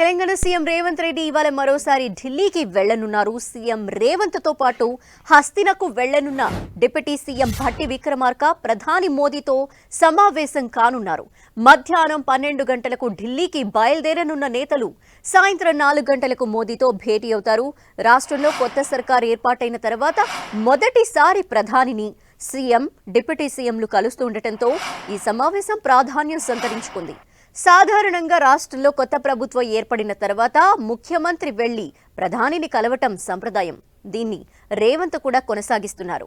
Telangana CM Revanth Reddy ఇవాళ మరోసారి ఢిల్లీకి వెళ్లనున్నారు. సీఎం రేవంత్ తో పాటు హస్తినకు వెళ్లనున్న డిప్యూటీ సీఎం భట్టి విక్రమార్క ప్రధాని మోదీతో సమావేశం కానున్నారు. మధ్యాహ్నం 12 గంటలకు ఢిల్లీకి బయలుదేరనున్న నేతలు సాయంత్రం 4 గంటలకు మోదీతో భేటీ అవుతారు. రాష్ట్రంలో కొత్త సర్కార్ ఏర్పాటైన తర్వాత మొదటిసారి ప్రధానిని సీఎం డిప్యూటీ సీఎంలు కలుస్తుండటంతో ఈ సమావేశం ప్రాధాన్యం సంతరించుకుంది. సాధారణంగా రాష్ట్రంలో కొత్త ప్రభుత్వం ఏర్పడిన తర్వాత ముఖ్యమంత్రి వెళ్లి ప్రధానిని కలవటం సంప్రదాయం. దీన్ని రేవంత్ కూడా కొనసాగిస్తున్నారు.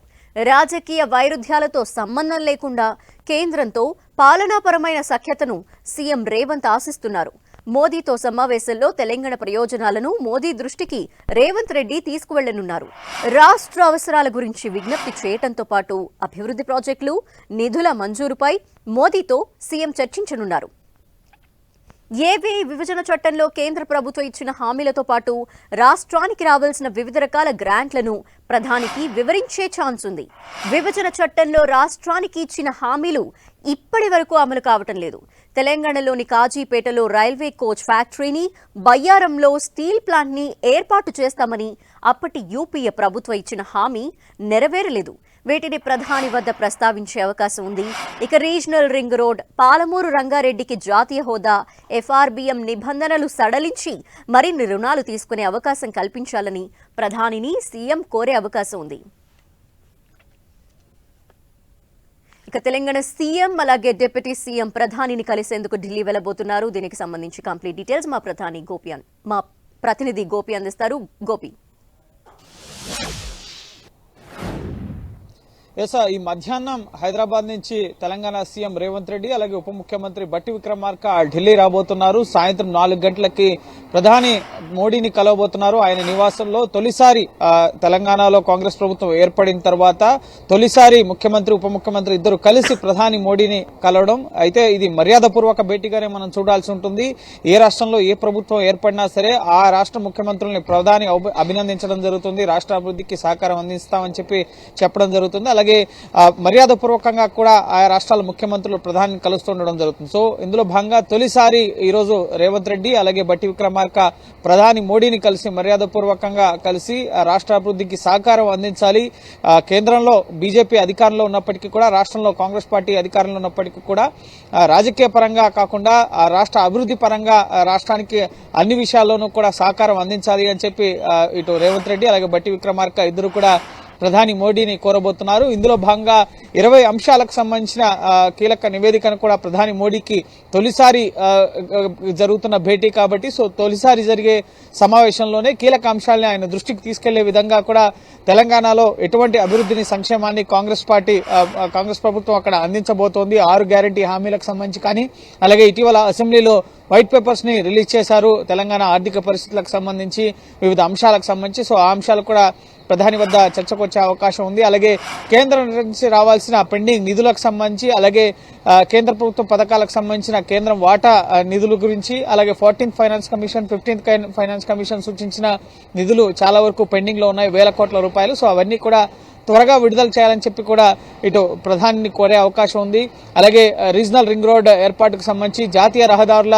రాజకీయ వైరుధ్యాలతో సంబంధం లేకుండా కేంద్రంతో పాలనాపరమైన సఖ్యతను సీఎం రేవంత్ ఆశిస్తున్నారు. మోదీతో సమావేశంలో తెలంగాణ ప్రయోజనాలను మోదీ దృష్టికి రేవంత్ రెడ్డి తీసుకువెళ్లనున్నారు. రాష్ట్ర అవసరాల గురించి విజ్ఞప్తి చేయడంతో పాటు అభివృద్ధి ప్రాజెక్టులు, నిధుల మంజూరుపై మోదీతో సీఎం చర్చించనున్నారు. ఏపీ విభజన చట్టంలో కేంద్ర ప్రభుత్వం ఇచ్చిన హామీలతో పాటు రాష్ట్రానికి రావాల్సిన వివిధ రకాల గ్రాంట్లను ప్రధానికి వివరించే ఛాన్స్ ఉంది. విభజన చట్టంలో రాష్ట్రానికి ఇచ్చిన హామీలు ఇప్పటి వరకు అమలు కావటం లేదు. తెలంగాణలోని కాజీపేటలో రైల్వే కోచ్ ఫ్యాక్టరీని, బయ్యారంలో స్టీల్ ప్లాంట్ని ఏర్పాటు చేస్తామని అప్పటి యూపీఏ ప్రభుత్వం ఇచ్చిన హామీ నెరవేరలేదు. వీటిని ప్రధాని వద్ద ప్రస్తావించే అవకాశం ఉంది. ఇక రీజనల్ రింగ్ రోడ్, పాలమూరు రంగారెడ్డికి జాతీయ హోదా, ఎఫ్ఆర్బిఎం నిబంధనలు సడలించి మరిన్ని రుణాలు తీసుకునే అవకాశం కల్పించాలని ప్రధానిని సీఎం కోరే అవకాశం ఉంది. ఇక తెలంగాణ సీఎం అలాగే డిప్యూటీ సీఎం ప్రధానిని కలిసేందుకు ఢిల్లీ వెళ్లబోతున్నారు. దీనికి సంబంధించి కంప్లీట్ డీటెయిల్స్ మా ప్రతినిధి గోపి అందిస్తారు. గోపి, ఈ మధ్యాహ్నం హైదరాబాద్ నుంచి తెలంగాణ సీఎం రేవంత్ రెడ్డి అలాగే ఉప ముఖ్యమంత్రి భట్టి విక్రమార్క ఢిల్లీ రాబోతున్నారు. సాయంత్రం 4 గంటలకి ప్రధాని మోడీని కలవబోతున్నారు. ఆయన నివాసంలో తొలిసారి తెలంగాణలో కాంగ్రెస్ ప్రభుత్వం ఏర్పడిన తర్వాత తొలిసారి ముఖ్యమంత్రి ఉప ముఖ్యమంత్రి ఇద్దరు కలిసి ప్రధాని మోడీని కలవడం. అయితే ఇది మర్యాదపూర్వక భేటీగానే మనం చూడాల్సి ఉంటుంది. ఏ రాష్ట్రంలో ఏ ప్రభుత్వం ఏర్పడినా సరే ఆ రాష్ట్ర ముఖ్యమంత్రుల్ని ప్రధాని అభినందించడం జరుగుతుంది. రాష్ట్ర అభివృద్ధికి సహకారం అందిస్తామని చెప్పడం జరుగుతుంది. అలాగే మర్యాదపూర్వకంగా కూడా ఆయా రాష్ట్రాల ముఖ్యమంత్రులు ప్రధాని కలుస్తుండడం జరుగుతుంది. సో ఇందులో భాగంగా తొలిసారి ఈరోజు రేవంత్ రెడ్డి అలాగే భట్టి విక్రమార్క ప్రధాని మోడీని కలిసి మర్యాదపూర్వకంగా కలిసి రాష్ట్ర అభివృద్ధికి సహకారం అందించాలి. కేంద్రంలో బీజేపీ అధికారంలో ఉన్నప్పటికీ కూడా, రాష్ట్రంలో కాంగ్రెస్ పార్టీ అధికారంలో ఉన్నప్పటికీ కూడా రాజకీయ పరంగా కాకుండా రాష్ట్ర అభివృద్ధి పరంగా రాష్ట్రానికి అన్ని విషయాల్లోనూ కూడా సహకారం అందించాలి అని చెప్పి ఇటు రేవంత్ రెడ్డి అలాగే భట్టి విక్రమార్క ఇద్దరు కూడా ప్రధాని మోడీని కోరబోతున్నారు. ఇందులో భాగంగా 20 అంశాలకు సంబంధించిన కీలక నివేదికను కూడా ప్రధాని మోడీకి తొలిసారి జరుగుతున్న భేటీ కాబట్టి తొలిసారి జరిగే సమావేశంలోనే కీలక అంశాలని ఆయన దృష్టికి తీసుకెళ్లే విధంగా కూడా తెలంగాణలో ఎటువంటి అభివృద్ధిని, సంక్షేమాన్ని కాంగ్రెస్ ప్రభుత్వం అక్కడ అందించబోతోంది. 6 గ్యారంటీ హామీలకు సంబంధించి కానీ, అలాగే ఇటీవల అసెంబ్లీలో వైట్ పేపర్స్ ని రిలీజ్ చేశారు తెలంగాణ ఆర్థిక పరిస్థితులకు సంబంధించి, వివిధ అంశాలకు సంబంధించి. ఆ అంశాలు కూడా ప్రధాని వద్ద చర్చకు వచ్చే అవకాశం ఉంది. అలాగే కేంద్రం నుంచి రావాల్సిన పెండింగ్ నిధులకు సంబంధించి, అలాగే కేంద్ర ప్రభుత్వ పథకాలకు సంబంధించిన కేంద్రం వాటా నిధుల గురించి, అలాగే 14th finance commission, 15th finance commission సూచించిన నిధులు చాలా వరకు పెండింగ్ లో ఉన్నాయి, 1000 కోట్ల రూపాయలు. అవన్నీ కూడా త్వరగా విడుదల చేయాలని చెప్పి కూడా ఇటు ప్రధానిని కోరే అవకాశం ఉంది. అలాగే రీజనల్ రింగ్ రోడ్ ఏర్పాటుకు సంబంధించి జాతీయ రహదారుల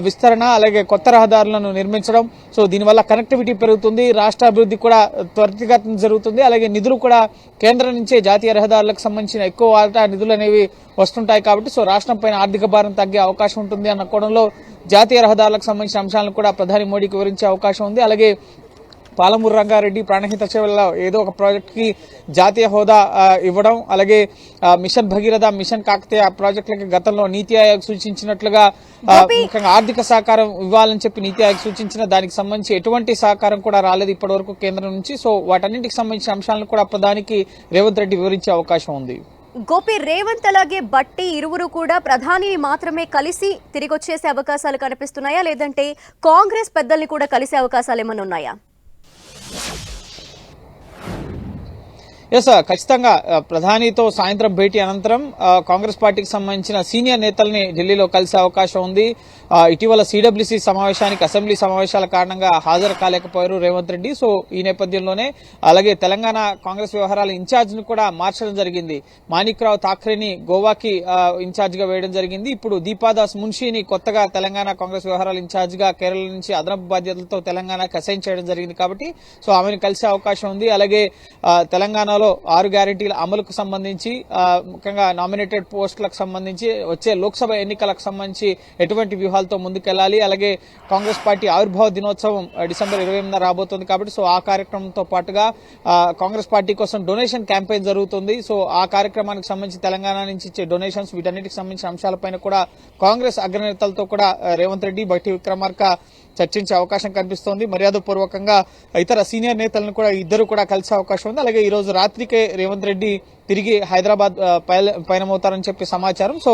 విస్తరణ, అలాగే కొత్త రహదారులను నిర్మించడం. దీనివల్ల కనెక్టివిటీ పెరుగుతుంది, రాష్ట్ర అభివృద్ధి కూడా త్వరితగతిన జరుగుతుంది. అలాగే నిధులు కూడా కేంద్రం నుంచే జాతీయ రహదారులకు సంబంధించిన ఎక్కువ వాటా నిధులు అనేవి వస్తుంటాయి కాబట్టి రాష్ట్రం పైన ఆర్థిక భారం తగ్గే అవకాశం ఉంటుంది అన్న కోణంలో జాతీయ రహదారులకు సంబంధించిన అంశాలను కూడా ప్రధాని మోడీకి వివరించే అవకాశం ఉంది. అలాగే పాలమూరు రంగారెడ్డి ప్రాణహిత సేవల్లో ఏదో ఒక ప్రాజెక్ట్ కి జాతీయ హోదా ఇవ్వడం, అలాగే మిషన్ భగీరథ, మిషన్ కాకతీయ ప్రాజెక్టులకి గతంలో నీతి ఆయోగ్ సూచించినట్లుగా ముఖ్యంగా ఆర్థిక సహకారం ఇవ్వాలని చెప్పి నీతి ఆయోగ్ సూచించిన దానికి సంబంధించి ఎటువంటి సహకారం కూడా రాలేదు ఇప్పటి వరకు కేంద్రం నుంచి. వాటన్నింటికి సంబంధించిన అంశాలను కూడా ప్రధానికి రేవంత్ రెడ్డి వివరించే అవకాశం ఉంది. గోపి, రేవంత్ అలాగే భట్టి ఇరువురు కూడా ప్రధానిని మాత్రమే కలిసి తిరిగి వచ్చేసే అవకాశాలు కనిపిస్తున్నాయా, లేదంటే కాంగ్రెస్ పెద్దల్ని కూడా కలిసే అవకాశాలు ఏమైనా ఉన్నాయా? ఎస్ ఖచ్చితంగా ప్రధానితో సాయంత్రం భేటీ అనంతరం కాంగ్రెస్ పార్టీకి సంబంధించిన సీనియర్ నేతల్ని ఢిల్లీలో కలిసే అవకాశం ఉంది. ఇటీవల సిడబ్ల్యూసీ సమావేశానికి అసెంబ్లీ సమావేశాల కారణంగా హాజరు కాలేకపోయారు రేవంత్ రెడ్డి. సో ఈ నేపథ్యంలోనే అలాగే తెలంగాణ కాంగ్రెస్ వ్యవహారాల ఇన్ఛార్జ్ ను కూడా మార్చడం జరిగింది. మాణిక్రావు ఠాక్రేని గోవాకి ఇన్ఛార్జ్ గా వేయడం జరిగింది. ఇప్పుడు దీపాదాస్ మున్షిని కొత్తగా తెలంగాణ కాంగ్రెస్ వ్యవహారాల ఇన్ఛార్జ్ గా కేరళ నుంచి అదనపు బాధ్యతలతో తెలంగాణకు అసైన్ చేయడం జరిగింది. కాబట్టి సో ఆమెను కలిసే అవకాశం ఉంది. అలాగే తెలంగాణలో 6 గ్యారెంటీల అమలుకు సంబంధించి ముఖ్యంగా నామినేటెడ్ పోస్టులకు సంబంధించి వచ్చే లోక్సభ ఎన్నికలకు సంబంధించి ఎటువంటి వ్యూహాలతో ముందుకెళ్లాలి, అలాగే కాంగ్రెస్ పార్టీ ఆవిర్భావ దినోత్సవం డిసెంబర్ 28న రాబోతుంది. కాబట్టి సో ఆ కార్యక్రమంతో పాటుగా కాంగ్రెస్ పార్టీ కోసం డొనేషన్ క్యాంపెయిన్ జరుగుతుంది. సో ఆ కార్యక్రమానికి సంబంధించి తెలంగాణ నుంచి ఇచ్చే డొనేషన్స్ వీటన్నిటికి సంబంధించిన అంశాలపైన కూడా కాంగ్రెస్ అగ్రనేతలతో కూడా రేవంత్ రెడ్డి, బట్టి విక్రమార్క చర్చించే అవకాశం కనిపిస్తోంది. మర్యాదపూర్వకంగా ఇతర సీనియర్ నేతలను కూడా ఇద్దరు కూడా కలిసే అవకాశం ఉంది. అలాగే ఈ రోజు రాత్రికే రేవంత్ రెడ్డి తిరిగి హైదరాబాద్ పయనమవుతారని చెప్పి సమాచారం. సో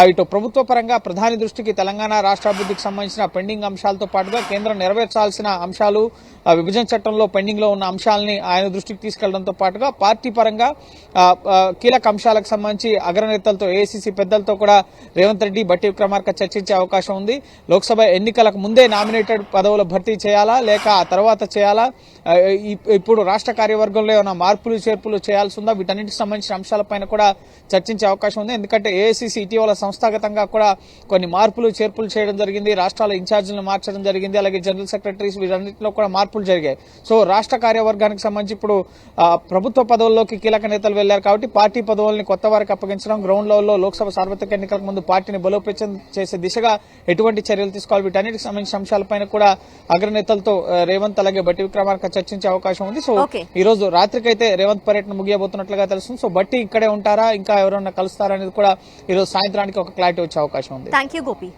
ఇటు ప్రభుత్వ పరంగా ప్రధాని దృష్టికి తెలంగాణ రాష్ట్రాభివృద్ధికి సంబంధించిన పెండింగ్ అంశాలతో పాటుగా కేంద్రం నెరవేర్చాల్సిన అంశాలు, విభజన చట్టంలో పెండింగ్ లో ఉన్న అంశాలని ఆయన దృష్టికి తీసుకెళ్లడంతో పాటుగా పార్టీ పరంగా కీలక అంశాలకు సంబంధించి అగ్రనేతలతో, ఏఐసీసీ పెద్దలతో కూడా రేవంత్ రెడ్డి, బట్టి విక్రమార్క చర్చించే అవకాశం ఉంది. లోక్సభ ఎన్నికలకు ముందే నామినేటెడ్ పదవుల భర్తీ చేయాలా లేక ఆ తర్వాత చేయాలా, ఇప్పుడు రాష్ట్ర కార్యవర్గంలో ఏమైనా మార్పులు చేర్పులు చేయాల్సి ఉందా, వీటన్నిటికి సంబంధించిన అంశాలపైన కూడా చర్చించే అవకాశం ఉంది. ఎందుకంటే ఏఐసీసీ ఇటీవల సంస్థాగతంగా కూడా కొన్ని మార్పులు చేర్పులు చేయడం జరిగింది. రాష్ట్రాల ఇన్ఛార్జీలను మార్చడం జరిగింది. అలాగే జనరల్ సెక్రటరీస్ వీటన్నిటిలో కూడా మార్పులు జరిగాయి. సో రాష్ట్ర కార్యవర్గానికి సంబంధించి ఇప్పుడు ప్రభుత్వ పదవుల్లోకి కీలక నేతలు వెళ్లారు. కాబట్టి పార్టీ పదవుల్ని కొత్త వారికి అప్పగించడం, గ్రౌండ్ లెవెల్లో లోక్సభ సార్వత్రిక ఎన్నికలకు ముందు పార్టీని బలోపేతం చేసే దిశగా ఎటువంటి చర్యలు తీసుకోవాలి, వీటన్నిటికి సంబంధించిన అంశాలపైన కూడా అగ్రనేతలతో రేవంత్ అలాగే బట్టి విక్రమార్క చర్చించే అవకాశం ఉంది. సో ఈ రోజు రాత్రికైతే రేవంత్ పర్యటన ముగియబోతున్నట్లుగా తెలుస్తుంది. సో బట్టి ఇక్కడే ఉంటారా, ఇంకా ఎవరైనా కలుస్తారా అనేది కూడా ఈ రోజు సాయంత్రానికి ఒక క్లారిటీ వచ్చే అవకాశం ఉంది. థాంక్యూ గోపి.